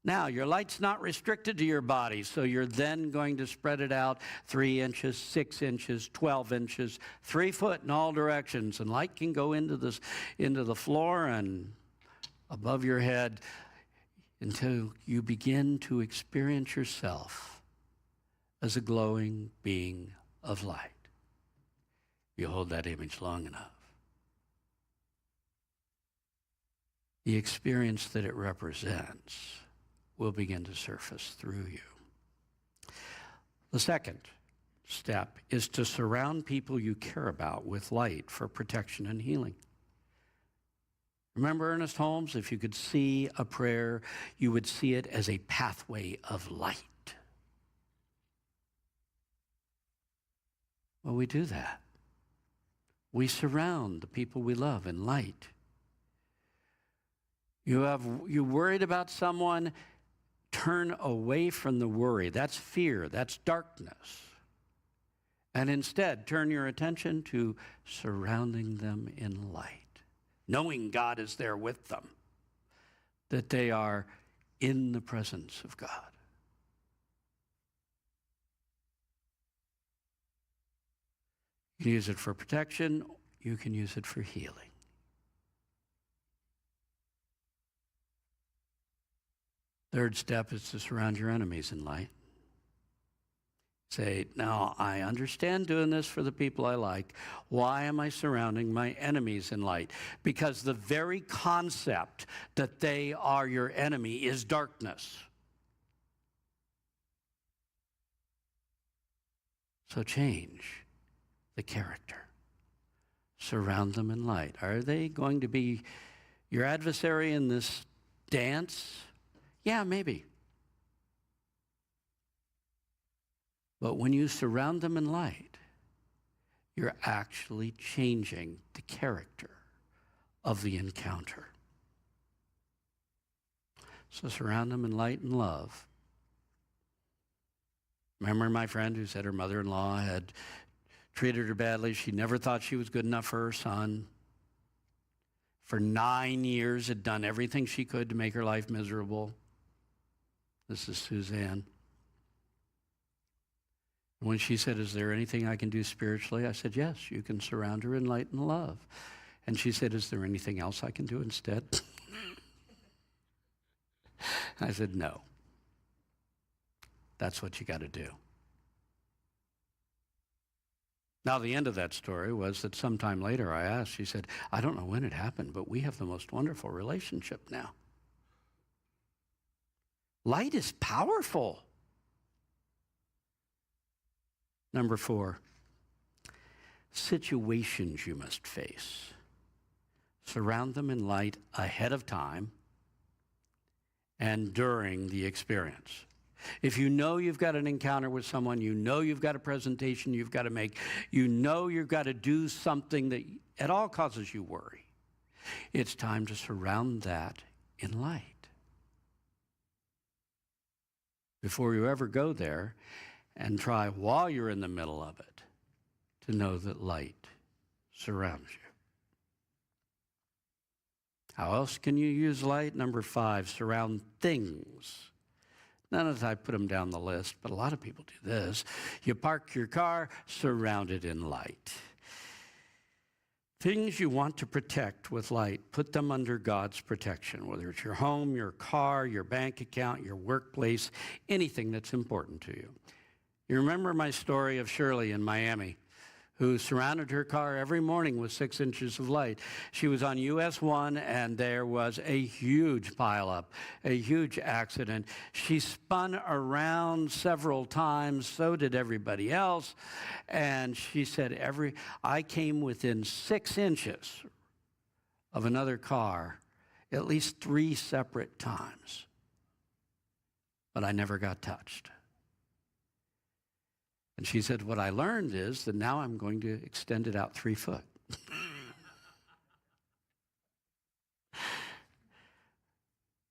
Now, your light's not restricted to your body, so you're then going to spread it out 3 inches, 6 inches, 12 inches, 3 foot in all directions. And light can go into the floor and above your head until you begin to experience yourself as a glowing being of light. You hold that image long enough. The experience that it represents will begin to surface through you. The second step is to surround people you care about with light for protection and healing. Remember Ernest Holmes? If you could see a prayer, you would see it as a pathway of light. Well, we do that. We surround the people we love in light. You're worried about someone, turn away from the worry. That's fear, that's darkness. And instead, turn your attention to surrounding them in light, knowing God is there with them, that they are in the presence of God. You can use it for protection. You can use it for healing. Third step is to surround your enemies in light. Say, now I understand doing this for the people I like. Why am I surrounding my enemies in light? Because the very concept that they are your enemy is darkness. So change the character. Surround them in light. Are they going to be your adversary in this dance? Yeah, maybe. But when you surround them in light, you're actually changing the character of the encounter. So surround them in light and love. Remember my friend who said her mother-in-law had treated her badly. She never thought she was good enough for her son. For 9 years had done everything she could to make her life miserable. This is Suzanne. When she said, "Is there anything I can do spiritually?" I said, "Yes, you can surround her in light and love." And she said, "Is there anything else I can do instead?" I said, "No. That's what you got to do." Now, the end of that story was that sometime later I asked, she said, "I don't know when it happened, but we have the most wonderful relationship now." Light is powerful. Number 4, situations you must face. Surround them in light ahead of time and during the experience. If you know you've got an encounter with someone, you know you've got a presentation you've got to make, you know you've got to do something that at all causes you worry, it's time to surround that in light. Before you ever go there, and try while you're in the middle of it to know that light surrounds you. How else can you use light? Number 5, surround things. None of I put them down the list, but a lot of people do this. You park your car, surround it in light. Things you want to protect with light, put them under God's protection, whether it's your home, your car, your bank account, your workplace, anything that's important to you. You remember my story of Shirley in Miami, who surrounded her car every morning with 6 inches of light. She was on US 1, and there was a huge pileup, a huge accident. She spun around several times, so did everybody else. And she said, I came within 6 inches of another car at least 3 separate times, but I never got touched. And she said, what I learned is that now I'm going to extend it out 3 foot.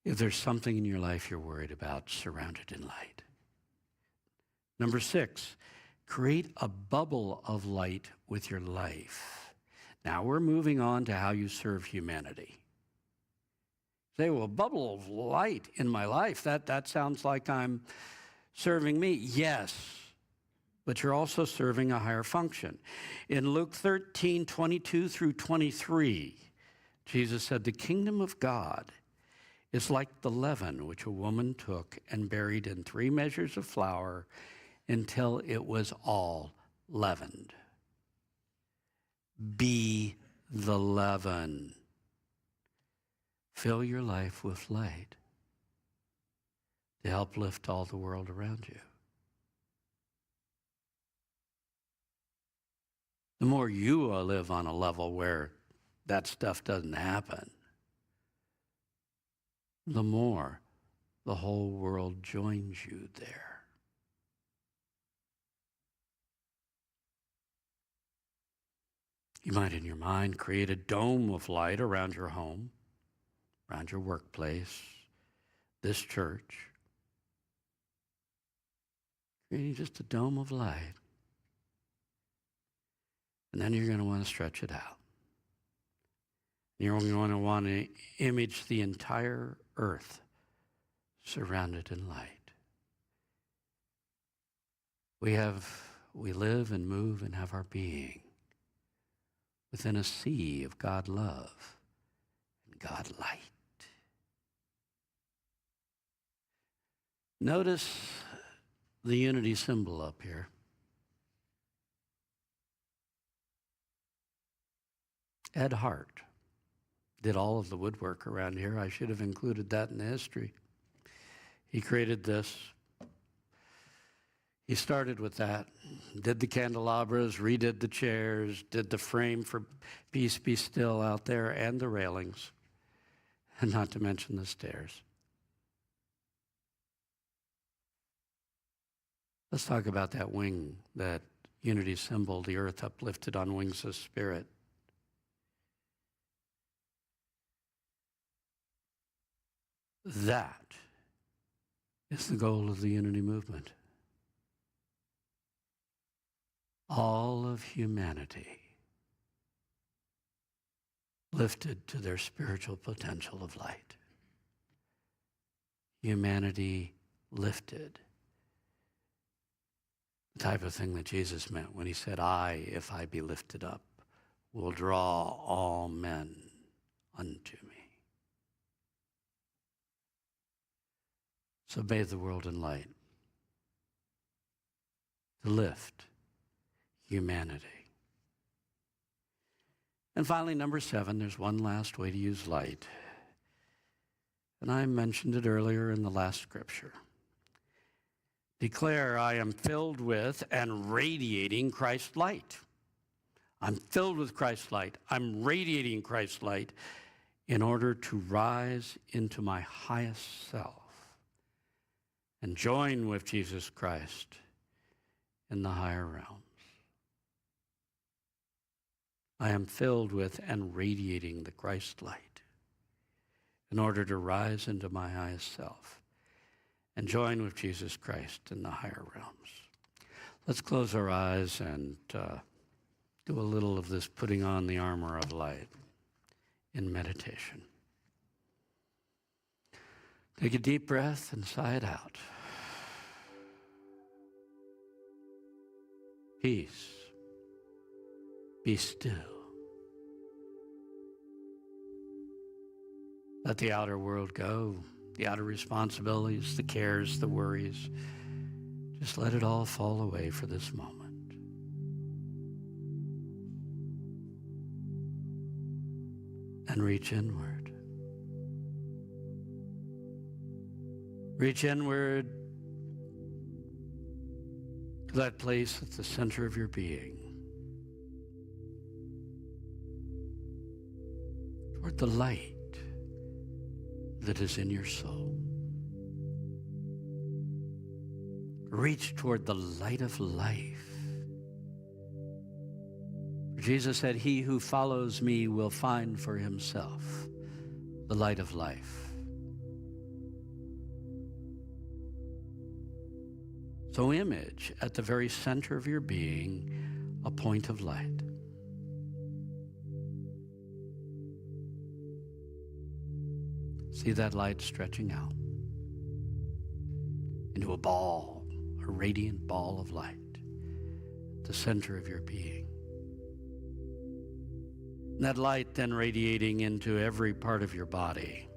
If there's something in your life you're worried about, surround it in light. Number 6, create a bubble of light with your life. Now we're moving on to how you serve humanity. Say, well, a bubble of light in my life, that sounds like I'm serving me. Yes. But you're also serving a higher function. In Luke 13:22 through 23, Jesus said, the kingdom of God is like the leaven which a woman took and buried in 3 measures of flour until it was all leavened. Be the leaven. Fill your life with light to help lift all the world around you. The more you live on a level where that stuff doesn't happen, the more the whole world joins you there. You might, in your mind, create a dome of light around your home, around your workplace, this church. Creating just a dome of light. And then you're going to want to stretch it out. You're going to want to image the entire earth surrounded in light. We live and move and have our being within a sea of God love and God light. Notice the unity symbol up here. Ed Hart did all of the woodwork around here. I should have included that in the history. He created this. He started with that, did the candelabras, redid the chairs, did the frame for Peace Be Still out there, and the railings, and not to mention the stairs. Let's talk about that wing, that unity symbol, the earth uplifted on wings of spirit. That is the goal of the unity movement. All of humanity lifted to their spiritual potential of light. Humanity lifted. The type of thing that Jesus meant when he said, I, if I be lifted up, will draw all men unto me. So bathe the world in light. To lift humanity. And finally, number 7, there's one last way to use light. And I mentioned it earlier in the last scripture. Declare, I am filled with and radiating Christ's light. I'm filled with Christ's light. I'm radiating Christ's light in order to rise into my highest self and join with Jesus Christ in the higher realms. I am filled with and radiating the Christ light in order to rise into my highest self and join with Jesus Christ in the higher realms. Let's close our eyes and do a little of this putting on the armor of light in meditation. Take a deep breath and sigh it out. Peace. Be still. Let the outer world go, the outer responsibilities, the cares, the worries. Just let it all fall away for this moment. And reach inward. Reach inward to that place at the center of your being. Toward the light that is in your soul. Reach toward the light of life. Jesus said, he who follows me will find for himself the light of life. So image at the very center of your being a point of light. See that light stretching out into a ball, a radiant ball of light at the center of your being. And that light then radiating into every part of your body,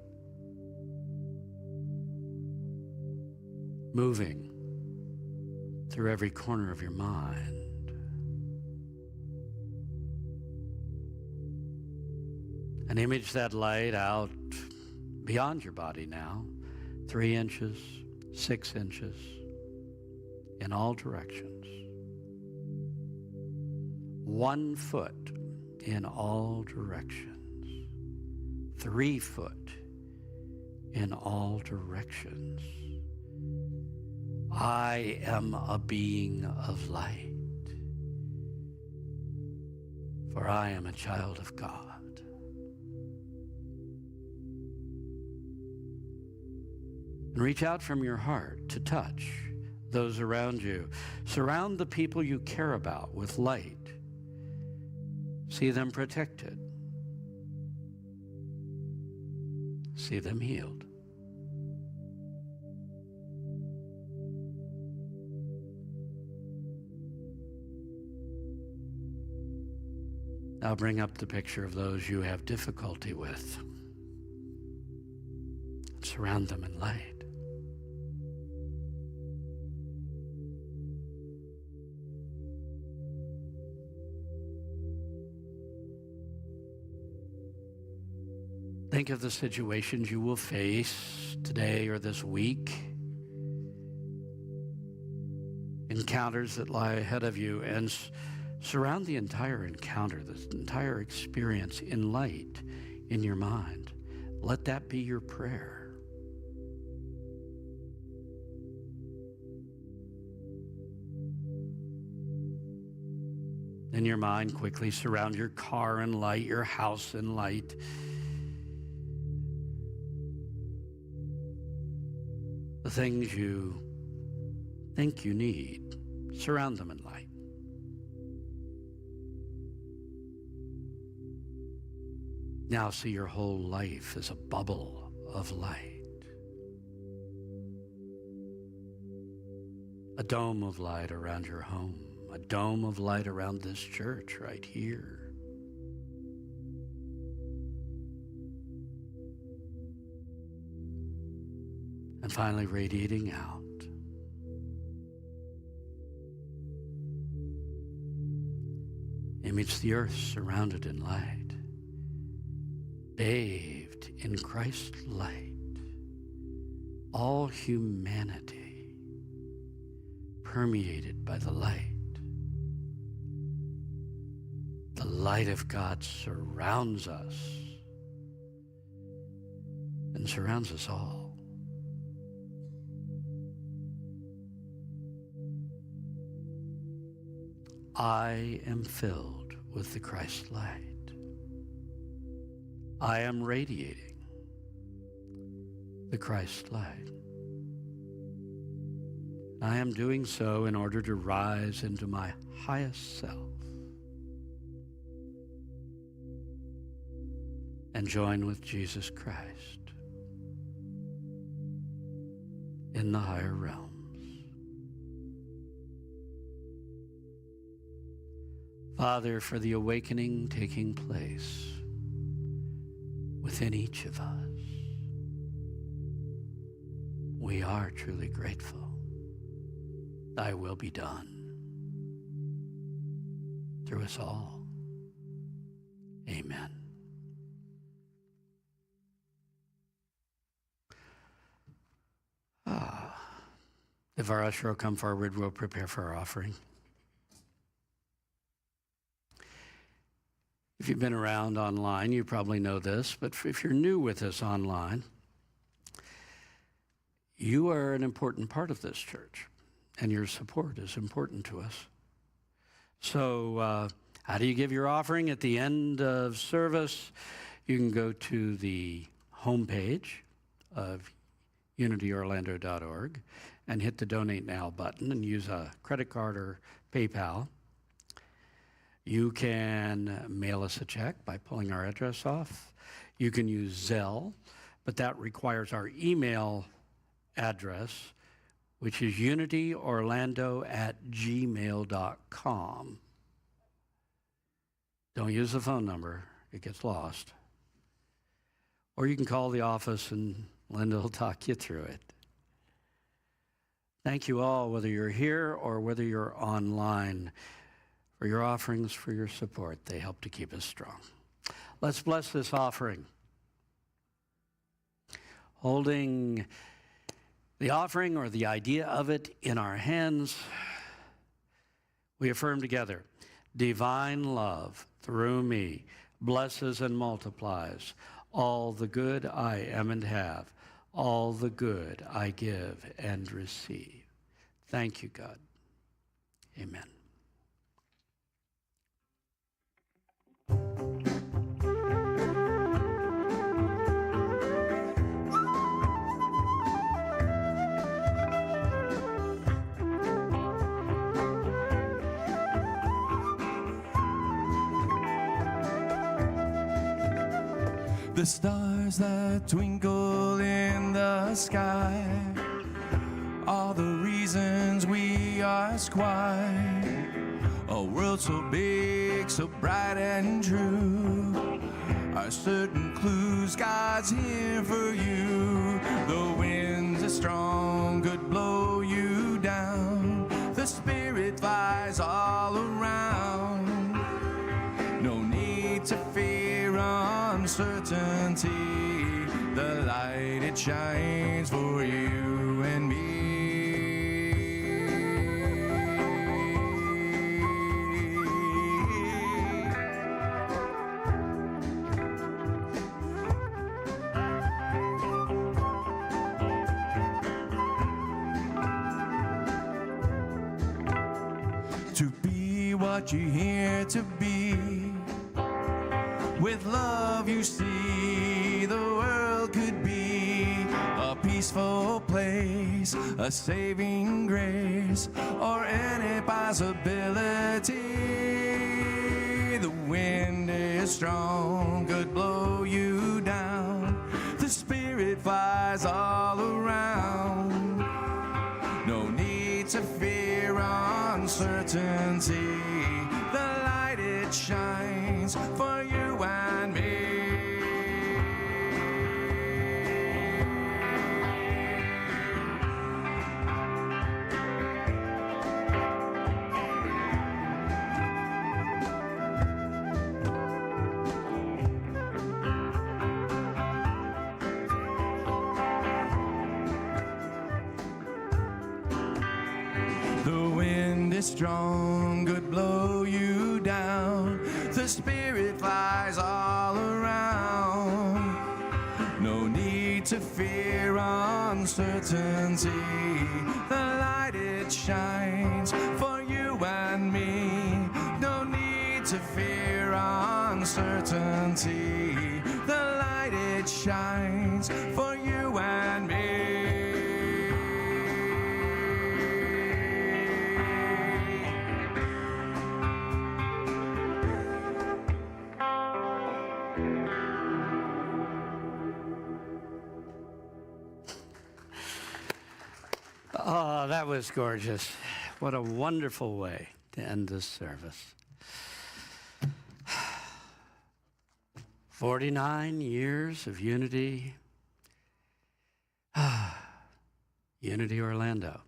moving through every corner of your mind. And image that light out beyond your body now, 3 inches, 6 inches, in all directions. 1 foot in all directions. 3 foot in all directions. I am a being of light, for I am a child of God. And reach out from your heart to touch those around you. Surround the people you care about with light. See them protected. See them healed. Now bring up the picture of those you have difficulty with. Surround them in light. Think of the situations you will face today or this week. encounters that lie ahead of you, and surround the entire encounter, this entire experience in light in your mind. Let that be your prayer. In your mind, quickly surround your car in light, your house in light. The things you think you need, surround them in light. Now see your whole life as a bubble of light. A dome of light around your home. A dome of light around this church right here. And finally radiating out. Image the earth surrounded in light, bathed in Christ's light. All humanity permeated by the light. The light of God surrounds us and surrounds us all. I am filled with the Christ light. I am radiating the Christ light. I am doing so in order to rise into my highest self and join with Jesus Christ in the higher realms. Father, for the awakening taking place within each of us, we are truly grateful. Thy will be done through us all. Amen. If our usher will come forward, we'll prepare for our offering. If you've been around online, you probably know this, but if you're new with us online, you are an important part of this church, and your support is important to us. So how do you give your offering? At the end of service, you can go to the homepage of unityorlando.org and hit the Donate Now button and use a credit card or PayPal. You can mail us a check by pulling our address off. You can use Zelle, but that requires our email address, which is unityorlando@gmail.com. Don't use the phone number. It gets lost. Or you can call the office and Linda will talk you through it. Thank you all, whether you're here or whether you're online, for your offerings, for your support. They help to keep us strong. Let's bless this offering. Holding the offering or the idea of it in our hands, we affirm together, divine love through me blesses and multiplies all the good I am and have, all the good I give and receive. Thank you, God. Amen.
The stars that twinkle in the sky are the reasons we ask why. A world so big, so bright and true, are certain clues God's here for you. The winds are strong, could blow you down. The Spirit flies all around. No need to fear uncertainty. The light, it shines for you and me. to be what you're here to be. With love you see the world could be a peaceful place, a saving grace, or any possibility. The wind is strong, could blow you down. The Spirit flies all around. No need to fear uncertainty. The light it shines for you and me. The wind is strong, could blow you down. The Spirit flies all around. No need to fear uncertainty. The light it shines for you and me. No need to fear uncertainty. The light it shines for you and me.
Oh, that was gorgeous. What a wonderful way to end this service. 49 years of Unity. Unity Orlando.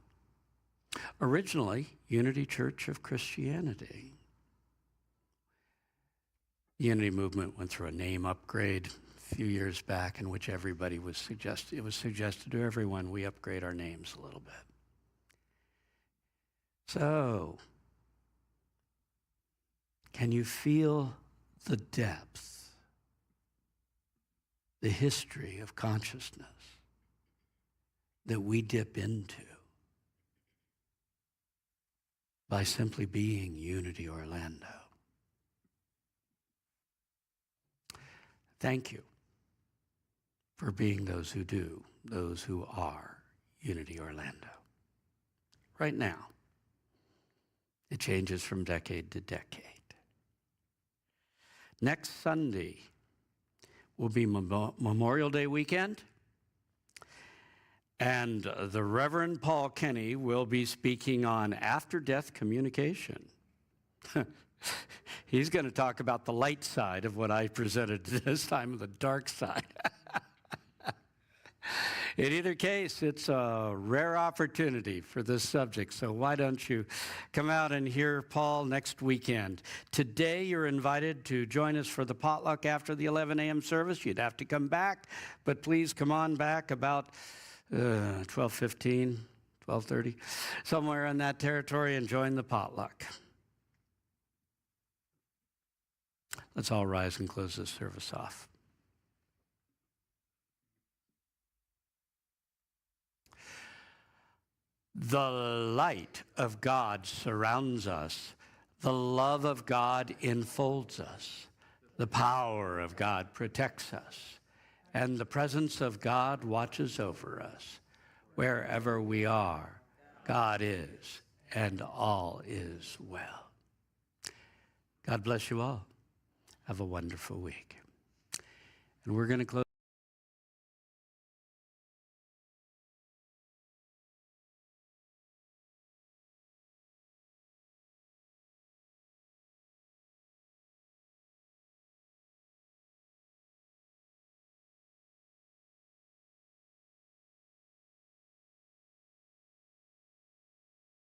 Originally, Unity Church of Christianity. The Unity movement went through a name upgrade a few years back in which everybody was suggested, it was suggested to everyone we upgrade our names a little bit. So, can you feel the depth, the history of consciousness that we dip into by simply being Unity Orlando? Thank you for being those who do, those who are Unity Orlando. Right now, it changes from decade to decade. Next Sunday will be Memorial Day weekend, and the Reverend Paul Kenny will be speaking on after-death communication. He's going to talk about the light side of what I presented this time, the dark side. In either case, it's a rare opportunity for this subject, so why don't you come out and hear Paul next weekend. Today, you're invited to join us for the potluck after the 11 a.m. service. You'd have to come back, but please come on back about 12:15, 12:30, somewhere in that territory, and join the potluck. Let's all rise and close this service off. The light of God surrounds us. The love of God enfolds us. The power of God protects us. And the presence of God watches over us. Wherever we are, God is, and all is well. God bless you all. Have a wonderful week. And we're going to close.